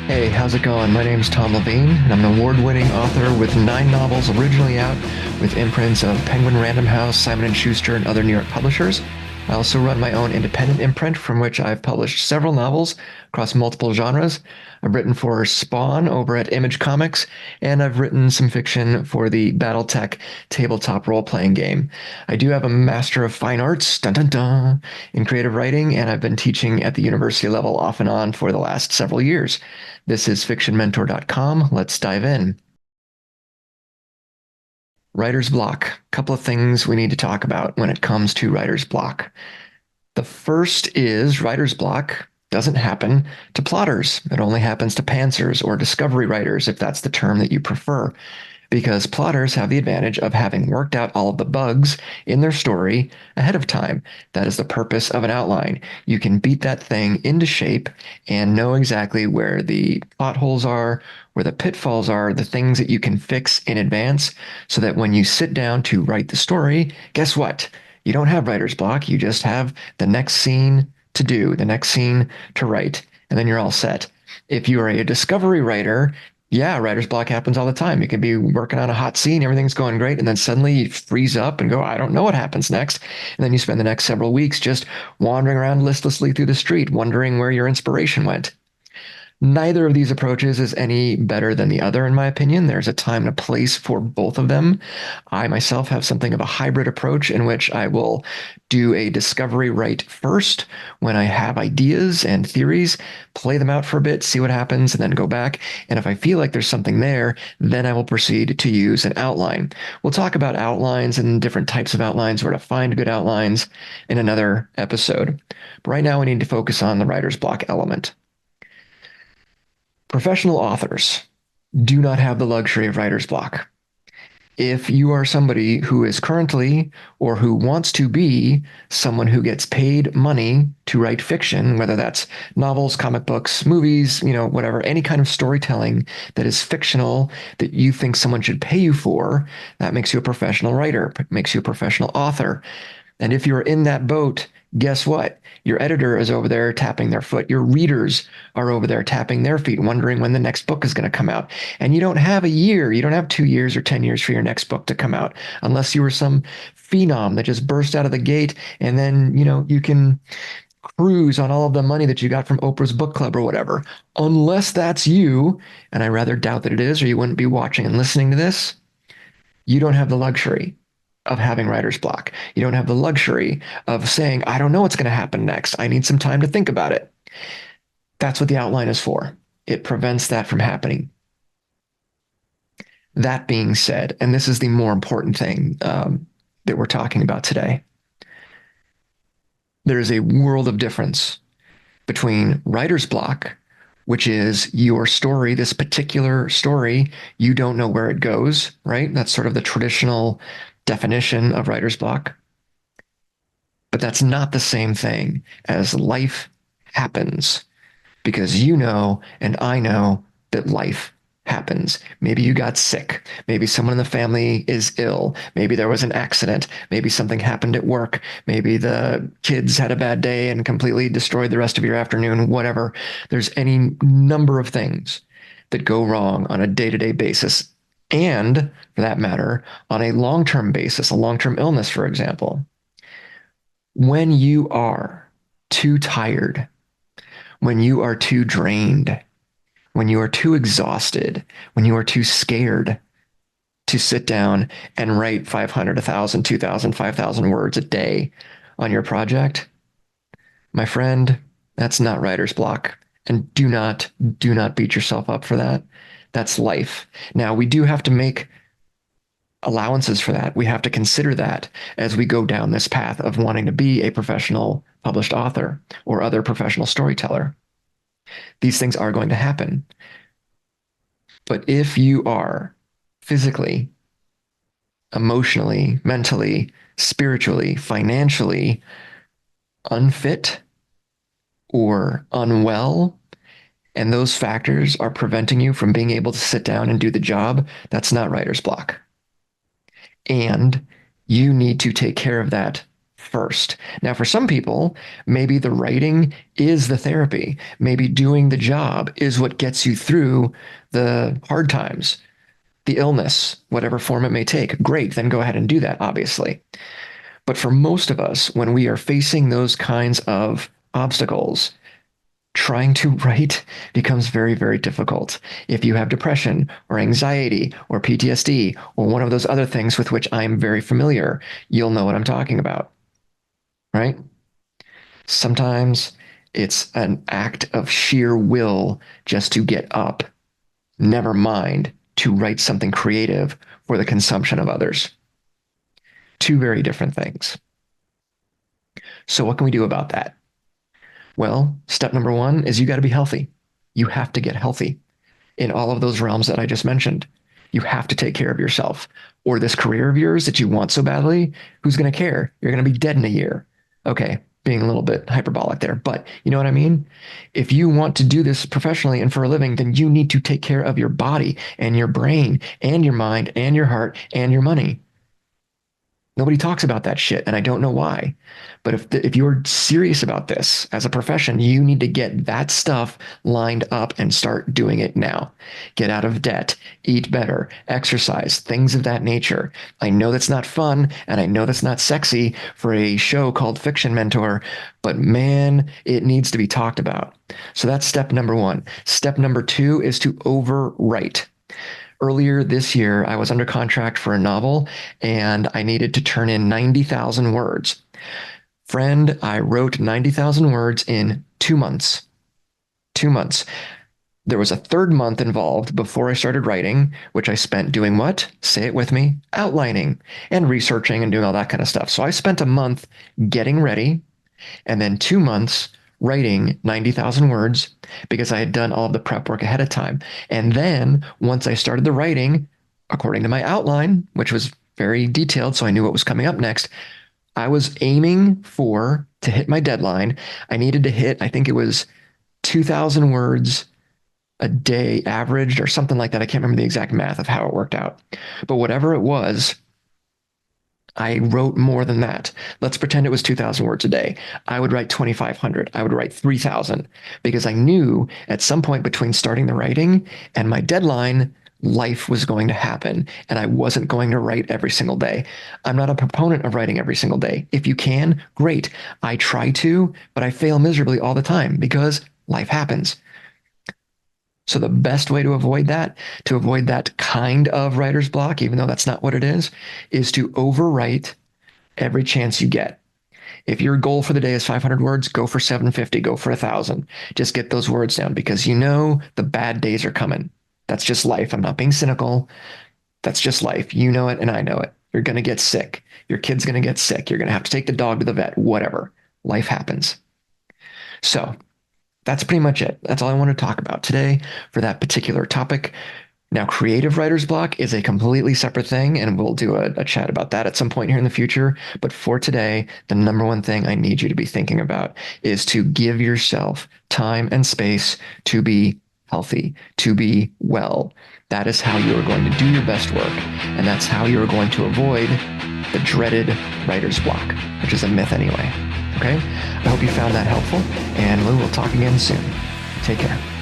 Hey, how's it going? My name's Tom Levine, and I'm an award-winning author with 9 novels originally out with imprints of Penguin Random House, Simon & Schuster, and other New York publishers. I also run my own independent imprint from which I've published several novels across multiple genres. I've written for Spawn over at Image Comics, and I've written some fiction for the BattleTech tabletop role-playing game. I do have a Master of Fine Arts, dun dun dun, in creative writing, and I've been teaching at the university level off and on for the last several years. This is fictionmentor.com. Let's dive in. Writer's block. A couple of things we need to talk about when it comes to writer's block. The first is writer's block doesn't happen to plotters. It only happens to pantsers or discovery writers, if that's the term that you prefer, because plotters have the advantage of having worked out all of the bugs in their story ahead of time. That is the purpose of an outline. You can beat that thing into shape and know exactly where the plot holes are, where the pitfalls are, the things that you can fix in advance, so that when you sit down to write the story, guess what? You don't have writer's block. You just have the next scene to do, the next scene to write, and then you're all set. If you are a discovery writer, yeah, writer's block happens all the time. You can be working on a hot scene, everything's going great, and then suddenly you freeze up and go, I don't know what happens next. And then you spend the next several weeks just wandering around listlessly through the street, wondering where your inspiration went. Neither of these approaches is any better than the other, in my opinion. There's a time and a place for both of them. I myself have something of a hybrid approach in which I will do a discovery right first when I have ideas and theories, play them out for a bit, see what happens, and then go back. And if I feel like there's something there, then I will proceed to use an outline. We'll talk about outlines and different types of outlines, where to find good outlines in another episode. But right now, we need to focus on the writer's block element. Professional authors do not have the luxury of writer's block. If you are somebody who is currently or who wants to be someone who gets paid money to write fiction, whether that's novels, comic books, movies, whatever, any kind of storytelling that is fictional that you think someone should pay you for, that makes you a professional writer, makes you a professional author. And if you're in that boat, guess what? Your editor is over there tapping their foot. Your readers are over there tapping their feet, wondering when the next book is going to come out. And you don't have a year, you don't have 2 years or 10 years for your next book to come out, unless you were some phenom that just burst out of the gate. And then, you can cruise on all of the money that you got from Oprah's book club or whatever. Unless that's you, and I rather doubt that it is, or you wouldn't be watching and listening to this, you don't have the luxury of having writer's block. You don't have the luxury of saying, I don't know what's going to happen next. I need some time to think about it. That's what the outline is for. It prevents that from happening. That being said, and this is the more important thing that we're talking about today, there is a world of difference between writer's block, which is your story, this particular story, you don't know where it goes, right? That's sort of the traditional definition of writer's block. But that's not the same thing as life happens, because you know and I know that life happens. Maybe you got sick. Maybe someone in the family is ill. Maybe there was an accident. Maybe something happened at work. Maybe the kids had a bad day and completely destroyed the rest of your afternoon, whatever. There's any number of things that go wrong on a day-to-day basis. And for that matter, on a long-term basis, a long-term illness, for example. When you are too tired, when you are too drained, when you are too exhausted, when you are too scared to sit down and write 500, 1,000, 2,000, 5,000 words a day on your project, my friend, that's not writer's block. And do not beat yourself up for that. That's life. Now, we do have to make allowances for that. We have to consider that as we go down this path of wanting to be a professional published author or other professional storyteller. These things are going to happen. But if you are physically, emotionally, mentally, spiritually, financially unfit or unwell, and those factors are preventing you from being able to sit down and do the job, that's not writer's block. And you need to take care of that first. Now, for some people, maybe the writing is the therapy. Maybe doing the job is what gets you through the hard times, the illness, whatever form it may take. Great, then go ahead and do that, obviously. But for most of us, when we are facing those kinds of obstacles, trying to write becomes very, very difficult. If you have depression or anxiety or PTSD or one of those other things with which I'm very familiar, you'll know what I'm talking about, right? Sometimes it's an act of sheer will just to get up, never mind to write something creative for the consumption of others. Two very different things. So what can we do about that? Well, step number one is you got to be healthy. You have to get healthy in all of those realms that I just mentioned. You have to take care of yourself, or this career of yours that you want so badly. Who's going to care? You're going to be dead in a year. Okay, being a little bit hyperbolic there, but you know what I mean? If you want to do this professionally and for a living, then you need to take care of your body and your brain and your mind and your heart and your money. Nobody talks about that shit, and I don't know why. But if you're serious about this as a profession, you need to get that stuff lined up and start doing it now. Get out of debt, eat better, exercise, things of that nature. I know that's not fun, and I know that's not sexy for a show called Fiction Mentor, but man, it needs to be talked about. So that's step number one. Step number two is to overwrite. Earlier this year, I was under contract for a novel and I needed to turn in 90,000 words. Friend, I wrote 90,000 words in 2 months. 2 months. There was a third month involved before I started writing, which I spent doing what? Say it with me, outlining and researching and doing all that kind of stuff. So I spent a month getting ready and then 2 months writing 90,000 words because I had done all of the prep work ahead of time. And then once I started the writing, according to my outline, which was very detailed, so I knew what was coming up next, I was aiming to hit my deadline. I needed to hit, I think it was 2,000 words a day averaged or something like that. I can't remember the exact math of how it worked out. But whatever it was, I wrote more than that. Let's pretend it was 2,000 words a day. I would write 2,500. I would write 3,000 because I knew at some point between starting the writing and my deadline, life was going to happen and I wasn't going to write every single day. I'm not a proponent of writing every single day. If you can, great. I try to, but I fail miserably all the time because life happens. So the best way to avoid that kind of writer's block, even though that's not what it is to overwrite every chance you get. If your goal for the day is 500 words, go for 750, go for 1,000. Just get those words down because you know the bad days are coming. That's just life. I'm not being cynical. That's just life. You know it and I know it. You're going to get sick. Your kid's going to get sick. You're going to have to take the dog to the vet, whatever. Life happens. So that's pretty much it. That's all I want to talk about today for that particular topic. Now, creative writer's block is a completely separate thing, and we'll do a chat about that at some point here in the future. But for today, the number one thing I need you to be thinking about is to give yourself time and space to be healthy, to be well. That is how you are going to do your best work, and that's how you are going to avoid the dreaded writer's block, which is a myth anyway. Okay? I hope you found that helpful, and we will talk again soon. Take care.